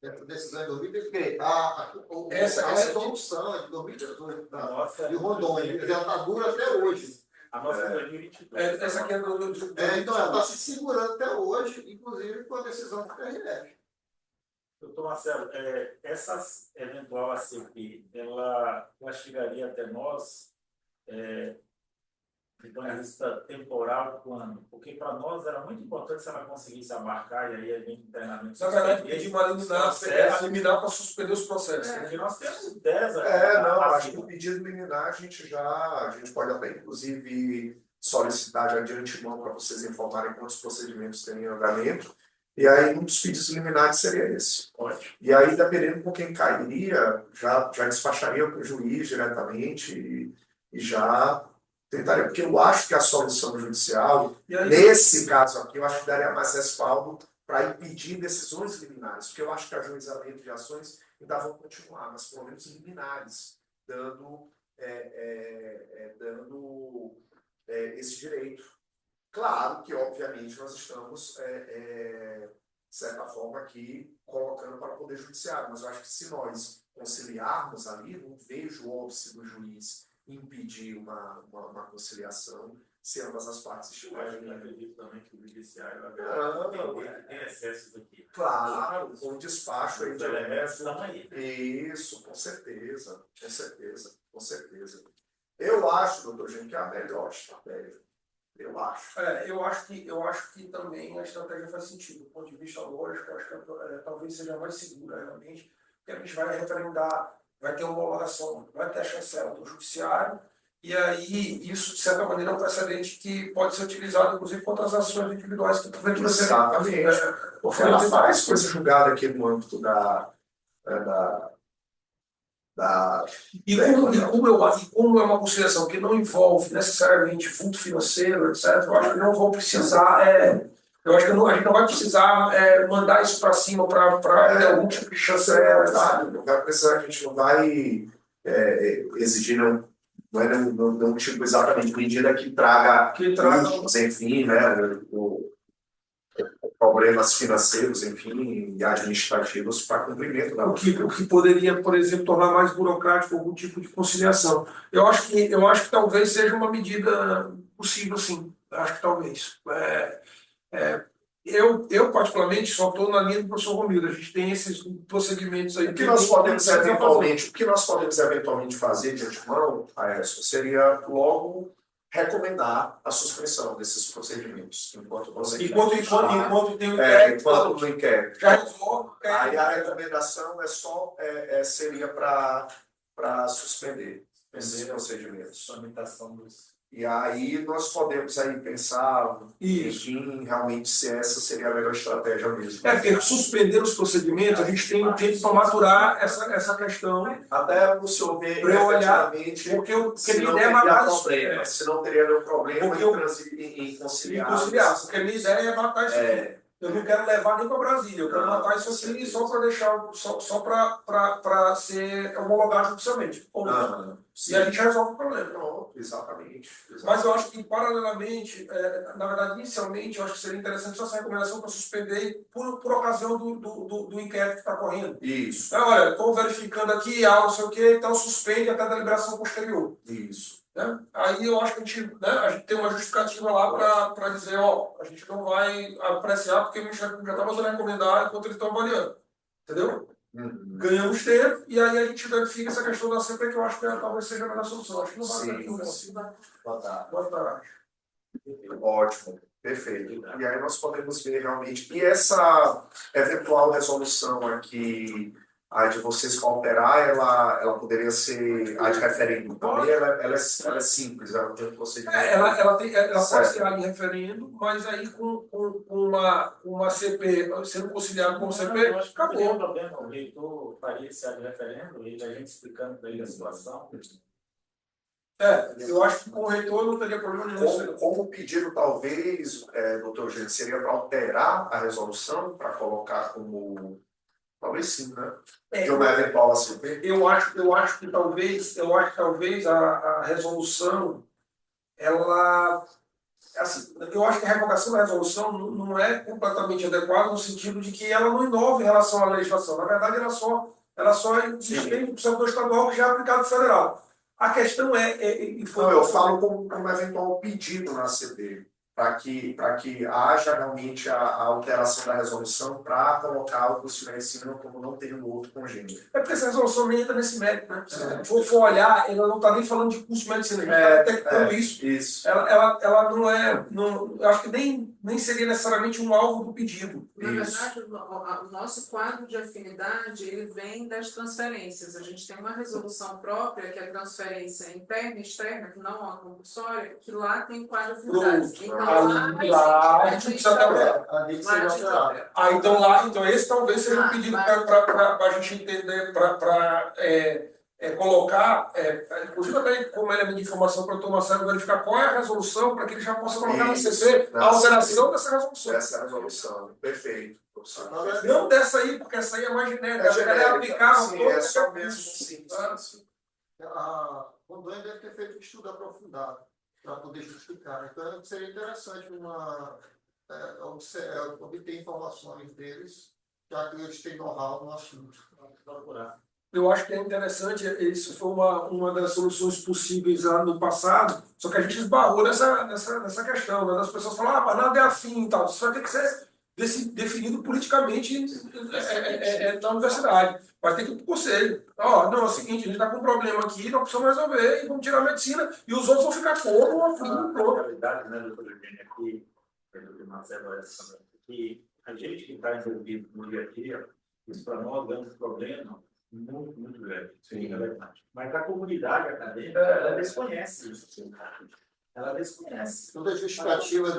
Essa decisão de 2018. A resolução é de 2018 de Rondônia, já está dura até hoje. A nossa é 2022. Essa aqui é do então, ela está se segurando até hoje, inclusive com a decisão do TRF. Doutor Marcelo, essa eventual ACP, ela chegaria até nós, então a lista temporal quando? Porque para nós era muito importante se ela conseguisse abarcar e aí a gente internamente... Na verdade, pedir uma liminar para suspender os processos. Porque nós temos 10 aqui. Acho que o pedido liminar a gente pode até inclusive solicitar já de antemão para vocês informarem quantos procedimentos tem em andamento. E aí, um dos pedidos liminares seria esse. Ótimo. E aí, dependendo com quem cairia, já despacharia para o juiz diretamente e já tentaria. Porque eu acho que a solução judicial, E aí, nesse caso aqui, eu acho que daria mais respaldo para impedir decisões liminares. Porque eu acho que ajuizamento de ações ainda vão continuar, mas pelo menos liminares, dando esse direito. Claro que, obviamente, nós estamos, de certa forma, aqui colocando para o Poder Judiciário, mas eu acho que se nós conciliarmos ali, não vejo o óbice do juiz impedir uma conciliação se ambas as partes Eu acho que estiverem. acredito também que o judiciário tem excessos aqui. Claro, com um despacho aí Os de elementos estão aí. Isso, com certeza, com certeza, com certeza. Eu acho, doutor Gênio, que é a melhor estratégia. Eu acho. eu acho que também a estratégia faz sentido. Do ponto de vista lógico, eu acho que talvez seja mais segura realmente, porque a gente vai referendar, vai ter homologação, vai ter a chancela do judiciário, e aí isso, de certa maneira, é um precedente que pode ser utilizado, inclusive, contra as ações individuais que porventura serem. Exatamente. Porque ela faz coisa julgada aqui no âmbito da E como é uma conciliação que não envolve necessariamente vulto financeiro, etc., eu acho que não vão precisar, eu acho que a gente não vai precisar mandar isso para cima para ter algum tipo de chancela. Não vai precisar, a gente não vai exigir não tipo exatamente medida que traga custos, enfim, né, problemas financeiros, enfim, e administrativos para cumprimento da O que poderia, por exemplo, tornar mais burocrático algum tipo de conciliação. Eu acho que talvez seja uma medida possível, sim. Acho que talvez. Eu particularmente, só estou na linha do professor Romildo. A gente tem esses procedimentos aí. O que nós podemos eventualmente fazer de antemão, Aécio, seria logo recomendar a suspensão desses procedimentos enquanto você enquanto tem o enquanto não quer. já resolve. Aí a recomendação seria para suspender esses procedimentos. Tramitação dos. E aí nós podemos aí pensar Isso. em realmente se essa seria a melhor estratégia mesmo. Porque suspender os procedimentos, a gente tem um tempo para maturar essa questão. Até você ouvir efetivamente, porque se não minha ideia teria é problema, se não teria nenhum problema em conciliar. Porque a minha ideia é matar isso aqui. Eu não quero levar nem para Brasília, eu quero matar isso aqui só para deixar, só para ser homologado judicialmente. E a gente resolve o problema. Pronto, exatamente. Mas eu acho que, paralelamente, na verdade, inicialmente, eu acho que seria interessante só essa recomendação para suspender por ocasião do inquérito que está correndo. Isso. Então, olha, estou verificando aqui, não sei o quê, então suspende até a deliberação posterior. Isso. Né? Aí eu acho que a gente tem uma justificativa lá para dizer, a gente não vai apreciar porque o Ministério Público já está mandando recomendar enquanto eles estão avaliando. Entendeu? Ganhamos tempo e aí a gente verifica essa questão da CP, que eu acho que talvez seja a melhor solução. Acho que não vai ter Boa tarde. Ótimo, perfeito. E aí nós podemos ver realmente. E essa eventual resolução aqui, a de vocês para alterar, ela poderia ser a de referendo também, ela é simples, ela tem um procedimento. Ela pode ser a de referendo, mas aí com uma CP sendo conciliado com o CP, acabou. Não tem problema, o reitor faria esse referendo e a gente explicando para ele a situação. Eu acho que com o reitor não teria problema nenhum. Como o pedido, talvez, doutor Gênio, seria para alterar a resolução, para colocar como. Talvez sim, né? De uma eventual ACP. Eu acho que talvez a resolução, ela. Assim, eu acho que a revogação da resolução não é completamente adequada no sentido de que ela não inova em relação à legislação. Na verdade, ela só existe no setor estadual que já é aplicado no federal. A questão eu falo como eventual pedido na ACP, para que haja realmente a alteração da resolução para colocar o custo de ensino como não tem no outro congênero. Porque essa resolução nem entra nesse mérito, né? Se for olhar, ela não está nem falando de custo de medicina, a gente está detectando isso. Isso. Ela não é. Eu acho que nem nem seria necessariamente um alvo do pedido. Na verdade, o nosso quadro de afinidade, ele vem das transferências. A gente tem uma resolução própria, que é a transferência interna e externa, que não é uma compulsória, que lá tem quadro de afinidade. Então, lá a gente precisa trabalhar. Então lá, então esse talvez seja um pedido para a gente entender, para colocar, inclusive até como elemento de informação para o Dr. Marcelo verificar qual é a resolução para que ele já possa colocar na CC a alteração dessa resolução. Essa resolução, perfeito. Não dessa aí, porque essa aí é mais genérica. É aplicável. Sim, é só mesmo sim. A Rondônia deve ter feito um estudo aprofundado para poder justificar. Então, seria interessante obter informações deles, já que eles têm know-how no assunto. Eu acho que é interessante, isso foi uma das soluções possíveis lá no passado, só que a gente esbarrou nessa questão, né? As pessoas falam, mas nada é afim e tal, isso vai ter que ser definido politicamente na universidade. Vai ter que ir para o conselho. Não, é o seguinte, a gente está com um problema aqui, nós precisamos resolver, e vamos tirar a medicina, e os outros vão ficar como? A realidade, né, doutor Eugênio, é que, Marcelo, que a gente que está envolvido no dia a dia, isso para nós é um problema muito, muito grande. Sim, é verdade. Mas a comunidade acadêmica, ela desconhece isso. Ela desconhece. Toda a justificativa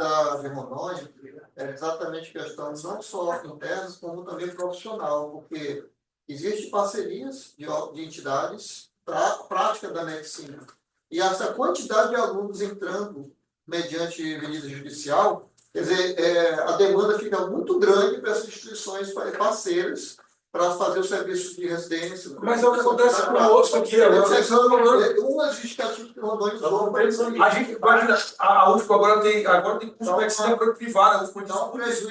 de Rondônia é exatamente questão não só internas, como também profissional, porque existem parcerias de entidades para a prática da medicina. E essa quantidade de alunos entrando mediante medida judicial, quer dizer, a demanda fica muito grande para essas instituições parceiras para fazer o serviço de residência. Mas é o que acontece conosco aqui. Uma justificativa que o Rondônia usou. A gente imagina, a UFPA agora tem curso de medicina privada, a UFPA Então, prejuízo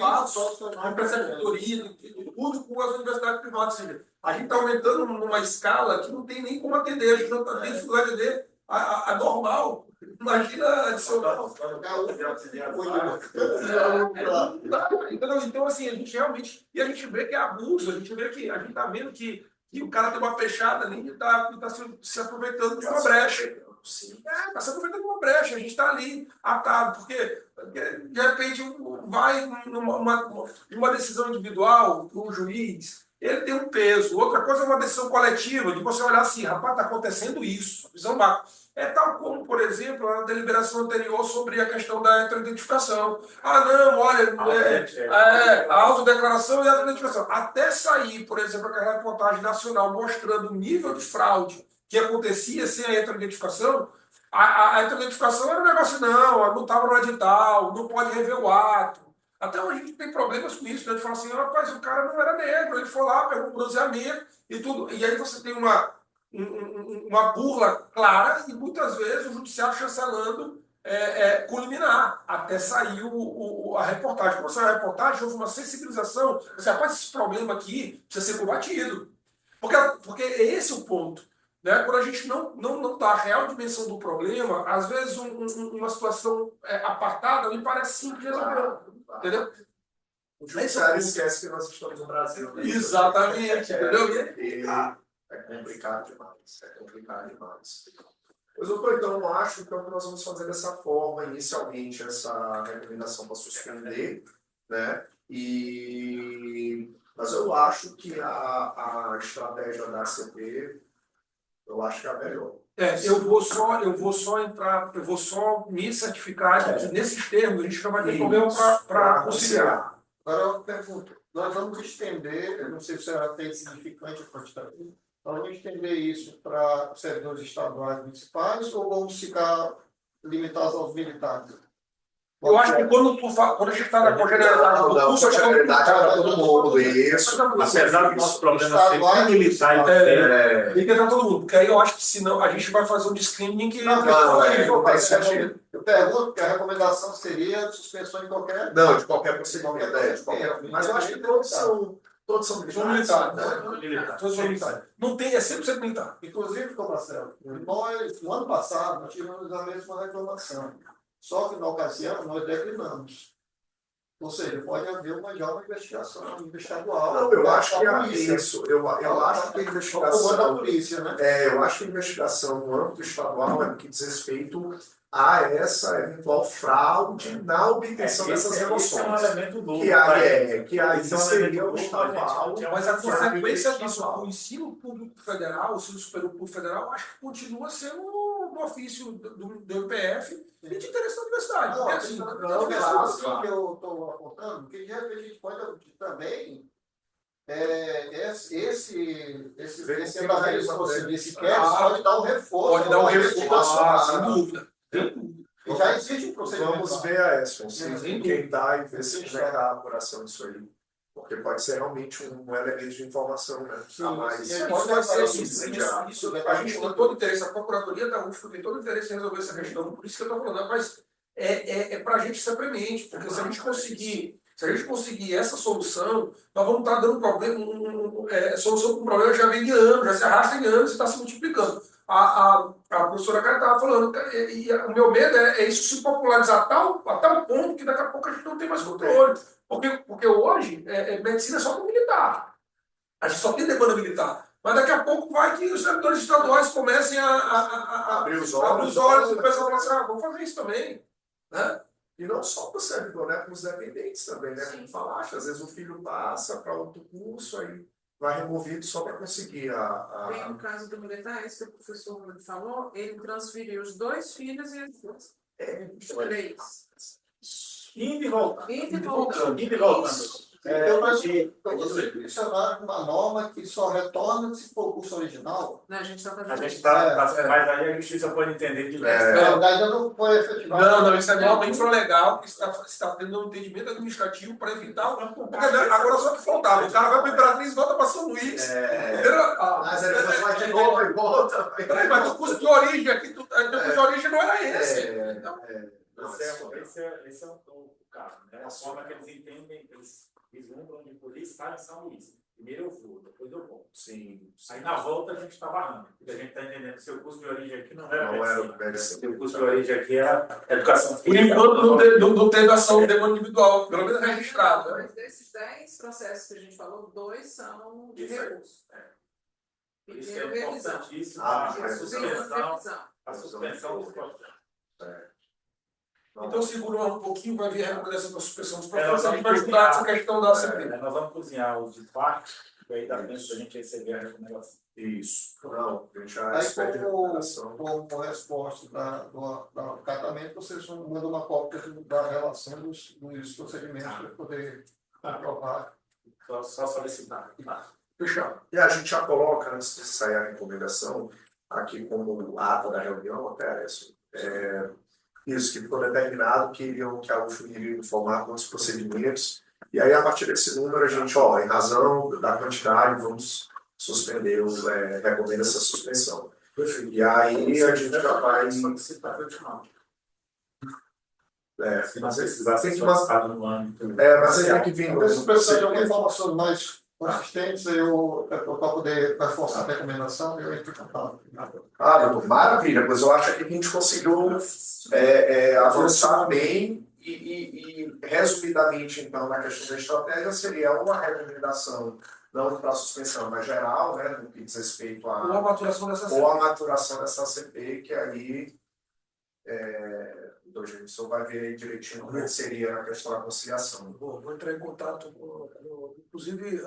tem preceptoria, tudo com as universidades privadas. A gente está aumentando numa escala que não tem nem como atender, a gente não está tendo dificuldade de atender a normal. Imagina adicional. Então, assim, a gente realmente. E a gente vê que é abuso, a gente está vendo que o cara tem uma fechada ali e está se aproveitando de uma brecha. Está se aproveitando de uma brecha, a gente está ali atado, porque de repente vai numa decisão individual, o juiz, ele tem um peso. Outra coisa é uma decisão coletiva, de você olhar assim, rapaz, está acontecendo isso, visão macro. É tal como, por exemplo, a deliberação anterior sobre a questão da heteroidentificação. Não, olha, a autodeclaração e a identificação. Até sair, por exemplo, aquela reportagem nacional mostrando o nível de fraude que acontecia sem a heteroidentificação, a heteroidentificação era um negócio, não estava no edital, não pode rever o ato. Até hoje a gente tem problemas com isso, né? A gente fala assim, rapaz, o cara não era negro, ele foi lá, pegou um bronzeamento e tudo. E aí você tem uma burla clara e muitas vezes o judiciário chancelando culminar até sair a reportagem. Quando saiu a reportagem, houve uma sensibilização. Você, rapaz, esse problema aqui precisa ser combatido. Porque esse é o ponto. Né? Quando a gente não dá a real dimensão do problema, às vezes uma situação apartada me parece simples de resolver. Entendeu? O judiciário esquece que nós estamos no Brasil. Né? Exatamente. Entendeu? É complicado demais. Pois, doutor, então eu acho que nós vamos fazer dessa forma, inicialmente, essa recomendação para suspender, né? Mas eu acho que a estratégia da ACP, eu acho que é a melhor. Eu vou só me certificar de que nesses termos a gente não vai ter problema para conciliar. Agora eu pergunto, nós vamos estender, eu não sei se será feito significante a quantidade, nós vamos estender isso para os servidores estaduais e municipais ou vamos ficar limitados aos militares? Eu acho que quando a gente está na congenialidade do curso, a congenialidade para todo mundo, isso. Apesar do nosso problema ser militar, tem que entrar todo mundo, porque aí eu acho que senão a gente vai fazer um screening que não faz sentido. Eu pergunto que a recomendação seria suspensão de qualquer... Não, de qualquer procedimento. Mas eu acho que todos são militares. Todos são militares. Não tem, é 100% militar. Inclusive, Marcelo, nós, no ano passado, nós tivemos a mesma reclamação. Só que, na ocasião, nós declinamos. Ou seja, pode haver uma investigação estadual. Não, eu acho que é isso. Eu acho que a investigação... da polícia, né? Eu acho que a investigação no âmbito estadual é no que diz respeito a essa eventual fraude na obtenção dessas Esse é um remoções. elemento novo. Que aí Esse é um seria elemento o novo, estadual. Mas a consequência disso, estadual. o ensino público federal, o ensino superior público federal, acho que continua sendo do ofício do IPF e de interesse da universidade. Não, Porque, assim, assim, não, claro, que eu estou apontando, que de repente a gente pode também esse andamento que você disse que pode dar um reforço. Pode dar um reforço, sem sem dúvida. E já existe um procedimento. Vamos lá. ver a Edson, Sem quem está e ver se como é que é a apuração disso aí. Porque pode ser realmente um elemento de informação, né? Sim, a mais. sim. Isso vai ser Subsidiado. isso. A gente tem todo interesse, a Procuradoria da UFSC tem todo interesse em resolver essa questão, por isso que eu estou falando, mas para a gente ser premente, porque se a gente conseguir essa solução, nós vamos estar dando problema, solução para um problema que já vem de anos, já se arrasta em anos e está se multiplicando. A professora Cara estava falando, e o meu medo é isso se popularizar a tal ponto que daqui a pouco a gente não tem mais controle. Porque hoje, medicina é só para militar. A gente só tem demanda militar. Mas daqui a pouco vai que os servidores estaduais comecem a Abrir os olhos e o pessoal fala assim, vamos fazer isso também. Né? E não só para o servidor, né? Para os dependentes também, né? Sim. Como falaste, às vezes o filho passa para outro curso, aí vai removido só para conseguir Tem o caso do militar, esse que o professor Rui falou, ele transferiu os 2 filhos e as 2. Os 3. Indo e voltando. Indo e voltando. Indo e voltando. Isso é uma norma que só retorna se for o curso original. Não, a gente está fazendo A gente isso. está. Mas aí a justiça pode entender de Ainda não foi efetivado. Não, isso é norma infralegal, que está tendo um entendimento administrativo para evitar. Porque agora só que faltava. O cara vai para Imperatriz e volta para São Luís. Mas ele depois vai de novo e volta. Peraí, mas o custo de origem aqui, o custo de origem não era esse. Esse é o caso, né? A forma que eles entendem, eles vislumbram de poder estar em São Luís. Primeiro eu vou, depois eu volto. Sim. Aí na volta a gente está barrando, porque a gente está entendendo que seu custo de origem aqui não era medicina. Seu custo de origem aqui era educação Por enquanto não teve ação de demanda individual, pelo menos registrado. Né? Mas desses 10 processos que a gente falou, 2 são de Isso aí. recurso. Por isso que Primeiro, é revisão. importantíssimo A suspensão dos processos. Então segura um pouquinho, vai vir a recomendação da suspensão dos nós processos, a vamos gente vai estudar essa questão da ACP. Nós vamos cozinhar os despachos, e aí dá tempo da gente receber a recomendação. Isso. Não, a gente já Aí, espera a recomendação. como resposta do acatamento, vocês mandam uma cópia da relação dos procedimentos para poder aprovar. Só solicitar. Fechado. E a gente já coloca, antes de sair a recomendação, aqui como ata da reunião, até isso, que ficou determinado que a UFO iria informar dos procedimentos. E aí, a partir desse número, a gente, em razão da quantidade, vamos suspender, recomenda essa suspensão. E aí, a gente já vai. Mas aí tem que vir. Se precisar de alguma informação mais consistente, para poder reforçar a recomendação, eu entro em contato. Maravilha, pois eu acho que a gente conseguiu avançar bem e resumidamente, então, na questão da estratégia, seria uma recomendação, não para a suspensão, mas geral, né, no que diz respeito Ou a maturação dessa ou a maturação dessa CP, que aí o Gilson vai ver aí direitinho como seria a questão da conciliação. Vou entrar em contato inclusive,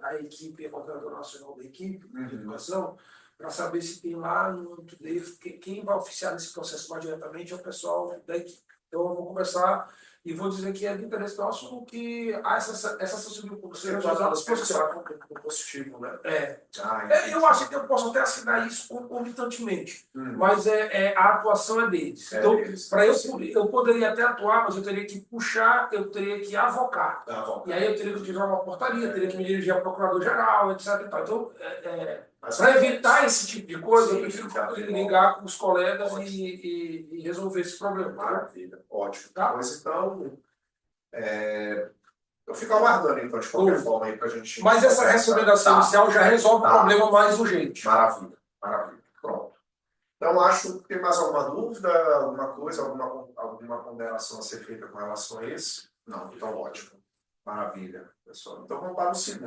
a equipe, a coordenadora nacional da equipe de educação, para saber se tem lá no âmbito deles, quem vai oficiar nesse processo mais diretamente é o pessoal da equipe. Então, eu vou conversar e vou dizer que é de interesse nosso que essa sensibilidade pública seja usada à disposição. Positivo, né? Eu acho que eu posso até assinar isso concomitantemente, mas a atuação é deles. Então, eu poderia até atuar, mas eu teria que puxar, eu teria que avocar. E aí eu teria que utilizar uma portaria, teria que me dirigir ao procurador-geral, etc. Então, para evitar esse tipo de coisa, eu prefiro ligar com os colegas e resolver esse problema. Maravilha, ótimo. Tá? Pois então, eu fico aguardando, então, de qualquer forma, aí para a gente. Mas essa recomendação inicial já resolve o problema mais urgente. Maravilha. Pronto. Então, acho que tem mais alguma dúvida, alguma coisa, alguma ponderação a ser feita com relação a esse? Não, então ótimo. Maravilha, pessoal. Então, vamos para o segundo.